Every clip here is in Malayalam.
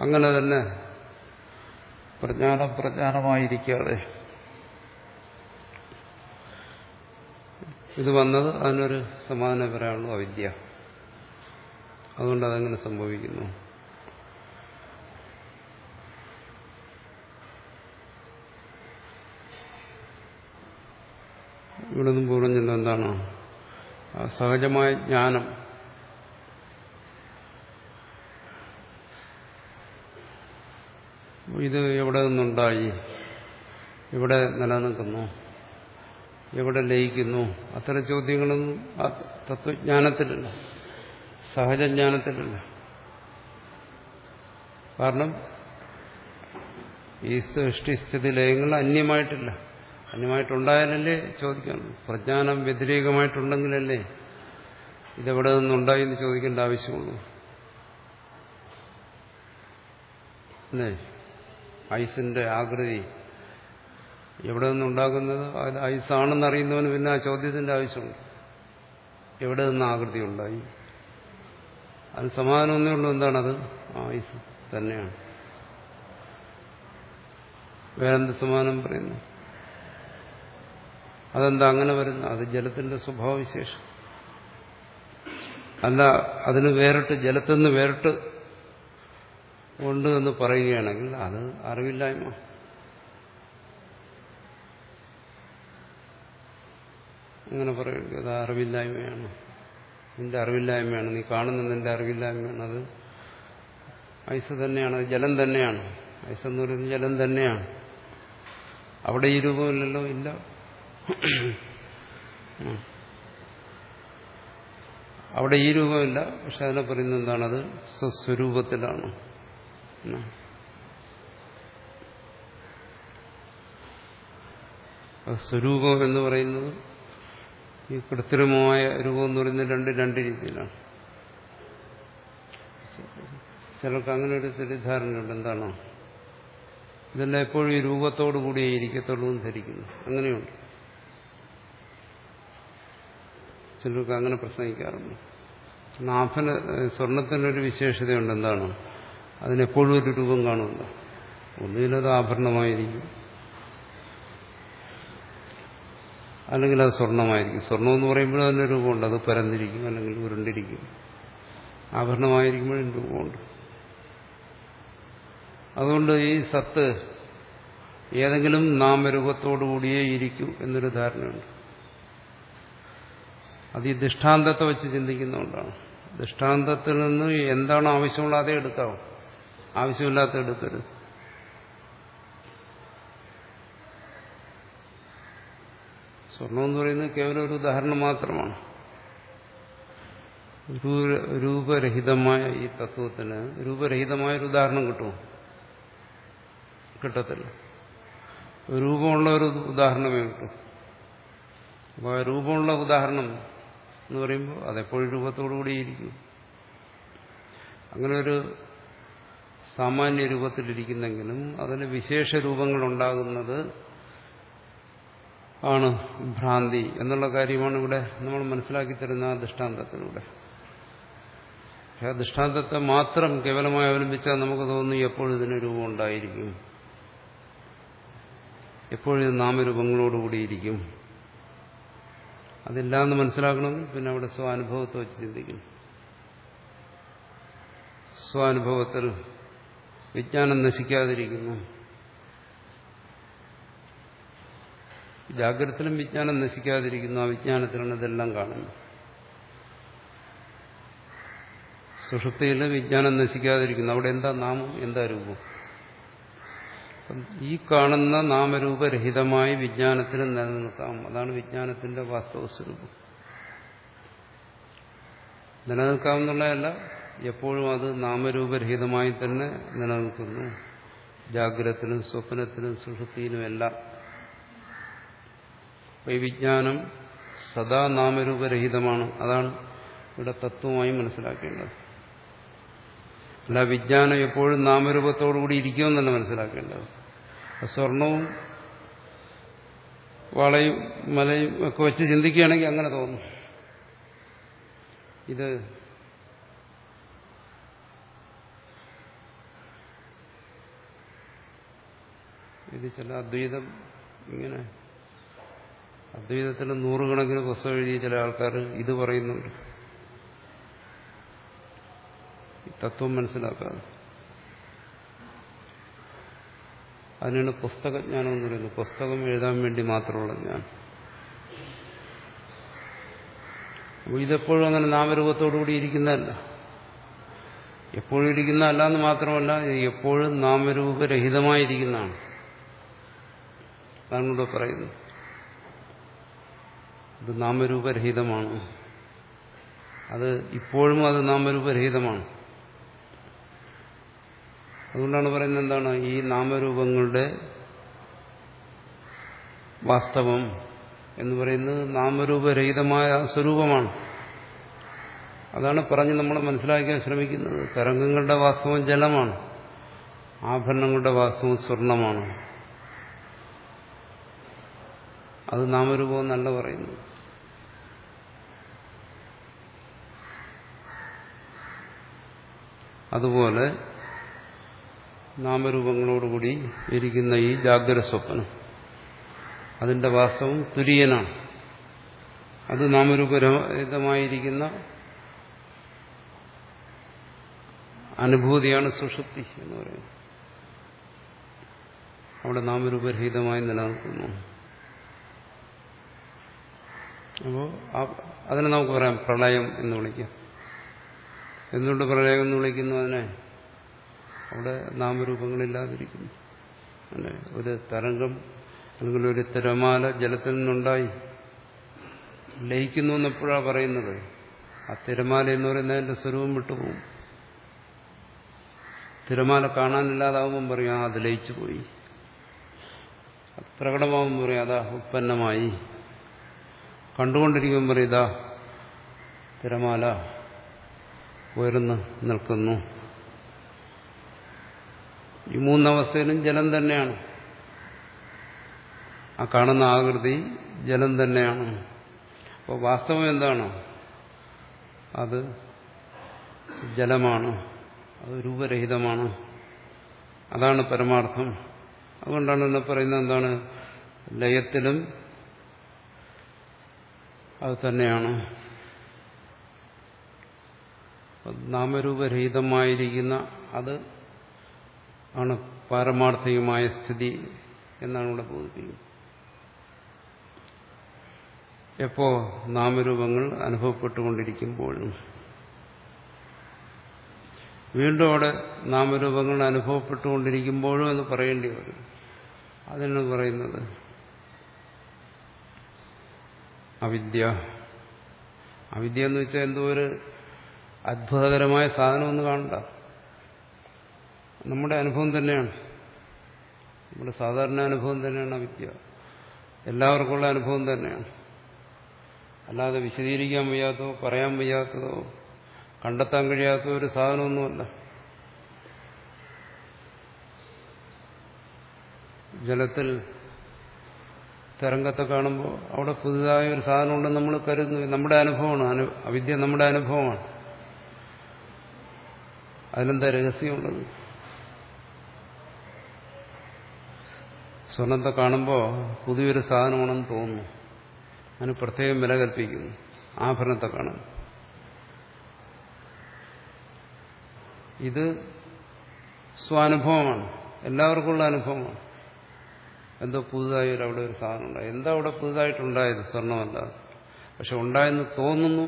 അങ്ങനെ തന്നെ പ്രജ്ഞാനമായിരിക്കാതെ ഇത് വന്നത് അതിനൊരു സമാധാനം പറയാനുള്ളൂ, അവിദ്യ. അതുകൊണ്ട് അതങ്ങനെ സംഭവിക്കുന്നു. ഇവിടെ നിന്നും പറഞ്ഞല്ലോ എന്താണ് സഹജമായ ജ്ഞാനം. ഇത് എവിടെ നിന്നുണ്ടായി, എവിടെ നിലനിൽക്കുന്നു, എവിടെ ലയിക്കുന്നു, അത്തരം ചോദ്യങ്ങളൊന്നും തത്വജ്ഞാനത്തിലില്ല, സഹജജ്ഞാനത്തിലില്ല. കാരണം ഈ സൃഷ്ടിസ്ഥിതി ലയങ്ങൾ അന്യമായിട്ടില്ല. അന്യമായിട്ടുണ്ടായാലല്ലേ ചോദിക്കണം. പ്രജ്ഞാനം വ്യതിരേകമായിട്ടുണ്ടെങ്കിലല്ലേ ഇതെവിടെ നിന്നുണ്ടായി എന്ന് ചോദിക്കേണ്ട ആവശ്യമുള്ളൂ. അല്ലേ? ഐസിന്റെ ആകൃതി എവിടെ നിന്നുണ്ടാകുന്നത്, അത് ഐസാണെന്ന് അറിയുന്നവന് പിന്നെ ആ ചോദ്യത്തിന്റെ ആവശ്യമുണ്ട്. എവിടെ നിന്ന് ആകൃതി ഉണ്ടായി? അതിന് സമാധാനം ഒന്നേ ഉള്ളൂ. എന്താണത്? ഐസ് തന്നെയാണ്. വേറെന്ത് സമാധാനം പറയുന്നു? അതെന്താ അങ്ങനെ വരുന്നത്? അത് ജലത്തിന്റെ സ്വഭാവവിശേഷം. അല്ല അതിന് വേറിട്ട്, ജലത്തിൽ നിന്ന് വേറിട്ട് ഉണ്ട് എന്ന് പറയുകയാണെങ്കിൽ അത് അറിവില്ലായ്മ. അങ്ങനെ പറയുക, അത് അറിവില്ലായ്മയാണ്, നിന്റെ അറിവില്ലായ്മയാണ്, നീ കാണുന്ന നിന്റെ അറിവില്ലായ്മയാണ്. അത് ഐസ് തന്നെയാണ്, അത് ജലം തന്നെയാണ്. ഐസ് എന്ന് പറയുന്നത് ജലം തന്നെയാണ്. അവിടെ ഈ രൂപമില്ലല്ലോ, ഇല്ല. അവിടെ ഈ രൂപമില്ല. പക്ഷെ അതിനെ പറയുന്നത് എന്താണത്? സ്വസ്വരൂപത്തിലാണ്. സ്വരൂപം എന്ന് പറയുന്നത് ഈ കൃത്രിമമായ രൂപം എന്ന് പറയുന്നത് രണ്ട് രീതിയിലാണ്. ചിലർക്ക് അങ്ങനെ ഒരു തെറ്റിദ്ധാരണയുണ്ട്. എന്താണോ ഇതെല്ലാം എപ്പോഴും ഈ രൂപത്തോടു കൂടിയേ ഇരിക്കത്തുള്ളൂ എന്ന് ധരിക്കുന്നു. അങ്ങനെയുണ്ട്. ചിലർക്ക് അങ്ങനെ പ്രസംഗിക്കാറുണ്ട്. സ്വർണത്തിനൊരു വിശേഷതയുണ്ട്. എന്താണ്? അതിനെപ്പോഴും ഒരു രൂപം കാണുമല്ലോ. ഒന്നുകിലത് ആഭരണമായിരിക്കും, അല്ലെങ്കിൽ അത് സ്വർണമായിരിക്കും. സ്വർണം എന്ന് പറയുമ്പോഴും അതിന് രൂപമുണ്ട്. അത് പരന്നിരിക്കും, അല്ലെങ്കിൽ ഉരുണ്ടിരിക്കും. ആഭരണമായിരിക്കുമ്പോഴും രൂപമുണ്ട്. അതുകൊണ്ട് ഈ സത്ത് ഏതെങ്കിലും നാമരൂപത്തോടുകൂടിയേ ഇരിക്കൂ എന്നൊരു ധാരണയുണ്ട്. അത് ഈ ദൃഷ്ടാന്തത്തെ വെച്ച് ചിന്തിക്കുന്നതുകൊണ്ടാണ്. ദൃഷ്ടാന്തത്തിൽ നിന്ന് എന്താണ് ആവശ്യമുള്ള അതേ എടുക്കാവും, ആവശ്യമില്ലാത്ത എടുക്കരുത്. സ്വർണം എന്ന് പറയുന്നത് കേവലം ഒരു ഉദാഹരണം മാത്രമാണ്. രൂപരഹിതമായ ഈ തത്വത്തിന് രൂപരഹിതമായൊരു ഉദാഹരണം കിട്ടുമോ? കിട്ടത്തില്ല. രൂപമുള്ള ഒരു ഉദാഹരണമേ കിട്ടും. അപ്പോൾ രൂപമുള്ള ഉദാഹരണം എന്ന് പറയുമ്പോൾ അതെപ്പോഴും രൂപത്തോടുകൂടിയിരിക്കും. അങ്ങനെ ഒരു സാമാന്യ രൂപത്തിലിരിക്കുന്നെങ്കിലും അതിന് വിശേഷ രൂപങ്ങളുണ്ടാകുന്നത് ആണ് ഭ്രാന്തി എന്നുള്ള കാര്യമാണ് ഇവിടെ നമ്മൾ മനസ്സിലാക്കി തരുന്ന ആ ദൃഷ്ടാന്തത്തിലൂടെ. ആ ദൃഷ്ടാന്തത്തെ മാത്രം കേവലമായി അവലംബിച്ചാൽ നമുക്ക് തോന്നുന്നു എപ്പോഴും ഇതിന് രൂപം ഉണ്ടായിരിക്കും, എപ്പോഴും ഇത് നാമരൂപങ്ങളോടുകൂടിയിരിക്കും. അതില്ലാന്ന് മനസ്സിലാക്കണമെങ്കിൽ പിന്നെ അവിടെ സ്വാനുഭവത്തെ വെച്ച് ചിന്തിക്കണം. സ്വാനുഭവത്തിൽ വിജ്ഞാനം നശിക്കാതിരിക്കുന്നു. ജാഗ്രതത്തിലും വിജ്ഞാനം നശിക്കാതിരിക്കുന്നു. ആ വിജ്ഞാനത്തിലാണ് ഇതെല്ലാം കാണുന്നത്. സുഷുപ്തിയിൽ വിജ്ഞാനം നശിക്കാതിരിക്കുന്നു. അവിടെ എന്താ നാമം, എന്താ രൂപം? ഈ കാണുന്ന നാമരൂപരഹിതമായി വിജ്ഞാനത്തിന് നിലനിൽക്കാം. അതാണ് വിജ്ഞാനത്തിന്റെ വാസ്തവ സ്വരൂപം. നിലനിൽക്കാമെന്നുള്ളതല്ല, എപ്പോഴും അത് നാമരൂപരഹിതമായി തന്നെ നിലനിൽക്കുന്നു. ജാഗ്രതത്തിലും സ്വപ്നത്തിലും സുഷുപ്തിയിലുമെല്ലാം. ഈ വിജ്ഞാനം സദാ നാമരൂപരഹിതമാണ്. അതാണ് ഇവിടെ തത്വമായി മനസ്സിലാക്കേണ്ടത്. അല്ല വിജ്ഞാനം എപ്പോഴും നാമരൂപത്തോടുകൂടി ഇരിക്കുമെന്നല്ല മനസ്സിലാക്കേണ്ടത്. സ്വർണവും വളയും മലയും ഒക്കെ വെച്ച് ചിന്തിക്കുകയാണെങ്കിൽ അങ്ങനെ തോന്നും. ഇത് ചില അദ്വൈതം ഇങ്ങനെ അദ്വൈതത്തിൽ നൂറുകണക്കിന് പുസ്തകം എഴുതിയ ചില ആൾക്കാർ ഇത് പറയുന്നുണ്ട്, തത്വം മനസ്സിലാക്കാതെ. അതിനാണ് പുസ്തകജ്ഞാനം എന്ന് പറയുന്നത്. പുസ്തകം എഴുതാൻ വേണ്ടി മാത്രമുള്ള ജ്ഞാനം. ഇതെപ്പോഴും അങ്ങനെ നാമരൂപത്തോടുകൂടി ഇരിക്കുന്നതല്ല. എപ്പോഴും ഇരിക്കുന്നതല്ല എന്ന് മാത്രമല്ല, എപ്പോഴും നാമരൂപരഹിതമായിരിക്കുന്നതാണ്. അതാണ് ഇവിടെ പറയുന്നത്. ഇത് നാമരൂപരഹിതമാണ്. അത് ഇപ്പോഴും അത് നാമരൂപരഹിതമാണ്. അതുകൊണ്ടാണ് പറയുന്നത് എന്താണ്, ഈ നാമരൂപങ്ങളുടെ വാസ്തവം എന്ന് പറയുന്നത് നാമരൂപരഹിതമായ സ്വരൂപമാണ്. അതാണ് പറഞ്ഞ് നമ്മൾ മനസ്സിലാക്കാൻ ശ്രമിക്കുന്നത്. തരംഗങ്ങളുടെ വാസ്തവം ജലമാണ്, ആഭരണങ്ങളുടെ വാസ്തവം സ്വർണമാണ്. അത് നാമരൂപം എന്നല്ല പറയുന്നത്. അതുപോലെ നാമരൂപങ്ങളോടുകൂടി ഇരിക്കുന്ന ഈ ജാഗ്രത സ്വപ്നം, അതിന്റെ വാസ്തവം തുര്യനാണ്. അത് നാമരൂപരഹിതമായിരിക്കുന്ന അനുഭൂതിയാണ് സുഷുപ്തി എന്ന് പറയുന്നത്. അവിടെ നാമരൂപരഹിതമായി നിലനിൽക്കുന്നു. അപ്പോൾ അതിനെ നമുക്ക് പറയാം പ്രളയം എന്ന് വിളിക്കാം. എന്തുകൊണ്ട് പ്രളയം എന്ന് വിളിക്കുന്നു അതിനെ? അവിടെ നാമരൂപങ്ങളില്ലാതിരിക്കുന്നു. അല്ലെ, ഒരു തരംഗം അല്ലെങ്കിൽ ഒരു തിരമാല ജലത്തിൽ നിന്നുണ്ടായി ലയിക്കുന്നു എന്നെപ്പോഴാണ് പറയുന്നത്? ആ തിരമാല എന്ന് പറയുന്നതിന്റെ സ്വരൂപം വിട്ടുപോകും. തിരമാല കാണാനില്ലാതാവുമ്പം പറയും അത് ലയിച്ചു പോയി. പ്രകടമാകുമ്പോൾ പറയും അതാ ഉത്പന്നമായി. കണ്ടുകൊണ്ടിരിക്കുമ്പോൾ പറയും ഇതാ തിരമാല ഉയർന്നു നിൽക്കുന്നു. ഈ മൂന്നവസ്ഥയിലും ജലം തന്നെയാണ്. ആ കാണുന്ന ആകൃതി ജലം തന്നെയാണ്. അപ്പോൾ വാസ്തവം എന്താണ്? അത് ജലമാണ്, അത് രൂപരഹിതമാണ്. അതാണ് പരമാർത്ഥം. അതുകൊണ്ടാണ് എന്നെ പറയുന്നത് എന്താണ്, ലയത്തിലും അത് തന്നെയാണ്. നാമരൂപരഹിതമായിരിക്കുന്ന അത് ആണ് പാരമാർത്ഥികമായ സ്ഥിതി എന്നാണ് ഇവിടെ ബോധിപ്പിക്കുന്നത്. എപ്പോ? നാമരൂപങ്ങൾ അനുഭവപ്പെട്ടുകൊണ്ടിരിക്കുമ്പോഴും. വീണ്ടും അവിടെ നാമരൂപങ്ങൾ അനുഭവപ്പെട്ടുകൊണ്ടിരിക്കുമ്പോഴും എന്ന് പറയേണ്ടി വരും. അതിനാണ് പറയുന്നത് അവിദ്യ. അവിദ്യ എന്ന് വെച്ചാൽ എന്തോ ഒരു അത്ഭുതകരമായ സാധനമൊന്നും കാണണ്ട. നമ്മുടെ അനുഭവം തന്നെയാണ്, നമ്മുടെ സാധാരണ അനുഭവം തന്നെയാണ് അവിദ്യ. എല്ലാവർക്കുമുള്ള അനുഭവം തന്നെയാണ്. അല്ലാതെ വിശദീകരിക്കാൻ വയ്യാത്തതോ പറയാൻ വയ്യാത്തതോ കണ്ടെത്താൻ കഴിയാത്ത ഒരു സാധനമൊന്നുമല്ല. ജലത്തിൽ തരംഗത്തെ കാണുമ്പോൾ അവിടെ പുതുതായ ഒരു സാധനം ഉണ്ടെന്ന് നമ്മൾ കരുതുന്നു. നമ്മുടെ അനുഭവമാണ്. അവിദ്യ നമ്മുടെ അനുഭവമാണ്. അതിലെന്താ രഹസ്യമുള്ളത്? സ്വർണത്തെ കാണുമ്പോൾ പുതിയൊരു സാധനമാണെന്ന് തോന്നുന്നു. അതിന് പ്രത്യേകം വില കൽപ്പിക്കുന്നു. ആഭരണത്തെ കാണും. ഇത് സ്വാനുഭവമാണ്, എല്ലാവർക്കുമുള്ള അനുഭവമാണ്. എന്തോ പുതുതായി അവിടെ ഒരു സാധനം ഉണ്ടായി. എന്താ അവിടെ പുതുതായിട്ടുണ്ടായത്? സ്വർണ്ണമല്ല, പക്ഷെ ഉണ്ടായെന്ന് തോന്നുന്നു.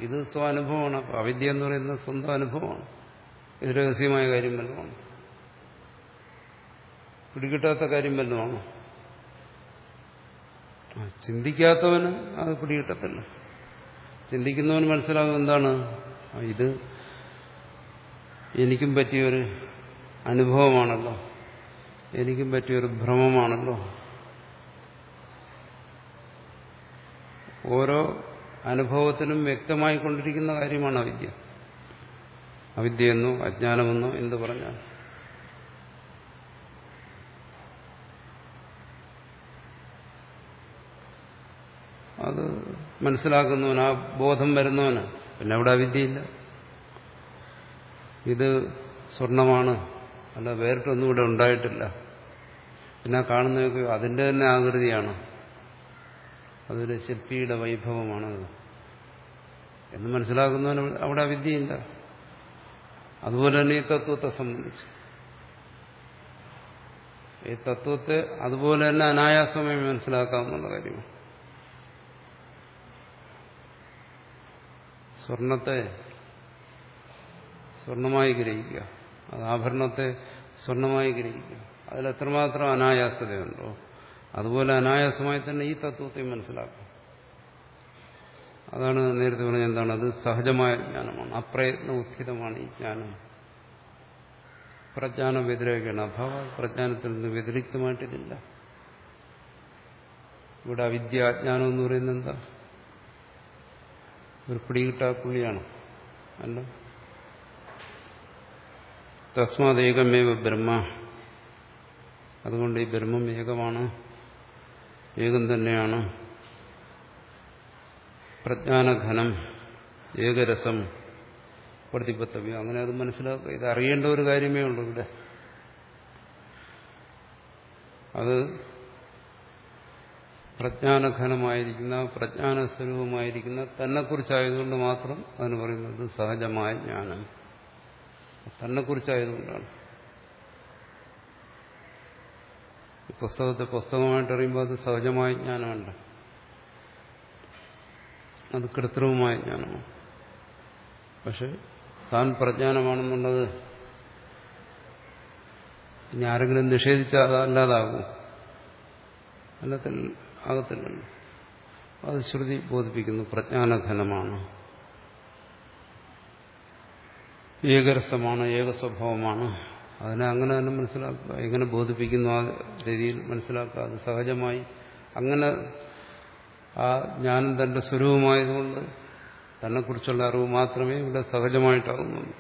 ഇത് സ്വാനുഭവമാണ്. അവിദ്യ എന്ന് പറയുന്നത് സ്വന്തം അനുഭവമാണ്. ഇത് രഹസ്യമായ കാര്യം വല്ലതുമാണ്, പിടികിട്ടാത്ത കാര്യം വല്ലതുമാണ്. ചിന്തിക്കാത്തവന് അത് പിടികിട്ടത്തില്ല. ചിന്തിക്കുന്നവന് മനസ്സിലാകും എന്താണ് ഇത്, എനിക്കും പറ്റിയൊരു അനുഭവമാണല്ലോ, എനിക്കും പറ്റിയൊരു ഭ്രമമാണല്ലോ. ഓരോ അനുഭവത്തിനും വ്യക്തമായിക്കൊണ്ടിരിക്കുന്ന കാര്യമാണ് അവിദ്യ. അവിദ്യയെന്നോ അജ്ഞാനമെന്നോ എന്ത് പറഞ്ഞാൽ. അത് മനസ്സിലാക്കുന്നവന്, ആ ബോധം വരുന്നവന് പിന്നെ അവിടെ അവിദ്യയില്ല. ഇത് സ്വർണമാണ്, അല്ല വേറിട്ടൊന്നും ഇവിടെ ഉണ്ടായിട്ടില്ല. പിന്നെ കാണുന്നതൊക്കെ അതിൻ്റെ തന്നെ ആകൃതിയാണ്, അതൊരു ശില്പിയുടെ വൈഭവമാണത് എന്ന് മനസ്സിലാക്കുന്നവന് അവിടെ അവിദ്യയില്ല. അതുപോലെ തന്നെ ഈ തത്വത്തെ സംബന്ധിച്ച് ഈ തത്വത്തെ അതുപോലെ തന്നെ അനായാസമായി മനസ്സിലാക്കാവുന്ന കാര്യമാണ്. സ്വർണത്തെ സ്വർണമായി ഗ്രഹിക്കുക, അത് ആഭരണത്തെ സ്വർണമായി ഗ്രഹിക്കുക, അതിലെത്രമാത്രം അനായാസതയുണ്ടോ അതുപോലെ അനായാസമായി തന്നെ ഈ തത്വത്തെ മനസ്സിലാക്കാം. അതാണ് നേരത്തെ പറഞ്ഞ എന്താണ്, അത് സഹജമായ ജ്ഞാനമാണ്, അപ്രയത്ന ഉത്ഥിതമാണ് ഈ ജ്ഞാനം. പ്രജ്ഞാനം വ്യതിരേകമാണ്, അഭാവ പ്രജ്ഞാനത്തിൽ നിന്ന് വ്യതിരിക്തമായിട്ടില്ല. ഇവിടെ അവിദ്യാജ്ഞാനം എന്ന് പറയുന്നത് എന്താ, ഒരു പിടികിട്ടാപ്പുള്ളിയാണ് അല്ല. തസ്മാത് ഏകമേവ ബ്രഹ്മ, അതുകൊണ്ട് ഈ ബ്രഹ്മം ഏകമാണ്, ഏകം തന്നെയാണ്. പ്രജ്ഞാനഘനം ഏകരസം പ്രതിപത്തവ്യം, അങ്ങനെ അത് മനസ്സിലാക്കുക. ഇത് അറിയേണ്ട ഒരു കാര്യമേ ഉള്ളൂ ഇവിടെ. അത് പ്രജ്ഞാനഘനമായിരിക്കുന്ന പ്രജ്ഞാനസ്വരൂപമായിരിക്കുന്ന തന്നെക്കുറിച്ചായതുകൊണ്ട് മാത്രം അതിന് പറയുന്നത് സഹജമായ ജ്ഞാനം. തന്നെക്കുറിച്ചായതുകൊണ്ടാണ്. പുസ്തകത്തെ പുസ്തകമായിട്ട് അറിയുമ്പോൾ അത് സഹജമായ ജ്ഞാനമല്ല, അത് കൃത്രിമമായ ജ്ഞാനമാണ്. പക്ഷെ താൻ പ്രജ്ഞാനമാണെന്നുള്ളത് ഇനി ആരെങ്കിലും നിഷേധിച്ചാൽ അതല്ലാതാകും, ആകത്തില്ലല്ലോ. അത് ശ്രുതി ബോധിപ്പിക്കുന്നു, പ്രജ്ഞാനഘനമാണ്, ഏകരസമാണ്, ഏകസ്വഭാവമാണ്. അതിനെ അങ്ങനെ തന്നെ മനസ്സിലാക്കുക. എങ്ങനെ ബോധിപ്പിക്കുന്നു ആ രീതിയിൽ മനസ്സിലാക്കുക. അത് സഹജമായി അങ്ങനെ ആ ജ്ഞാനം തന്റെ സ്വരൂപമായതുകൊണ്ട് തന്നെക്കുറിച്ചുള്ള അറിവ് മാത്രമേ ഇവിടെ സഹജമായിട്ടാകുന്നുള്ളൂ.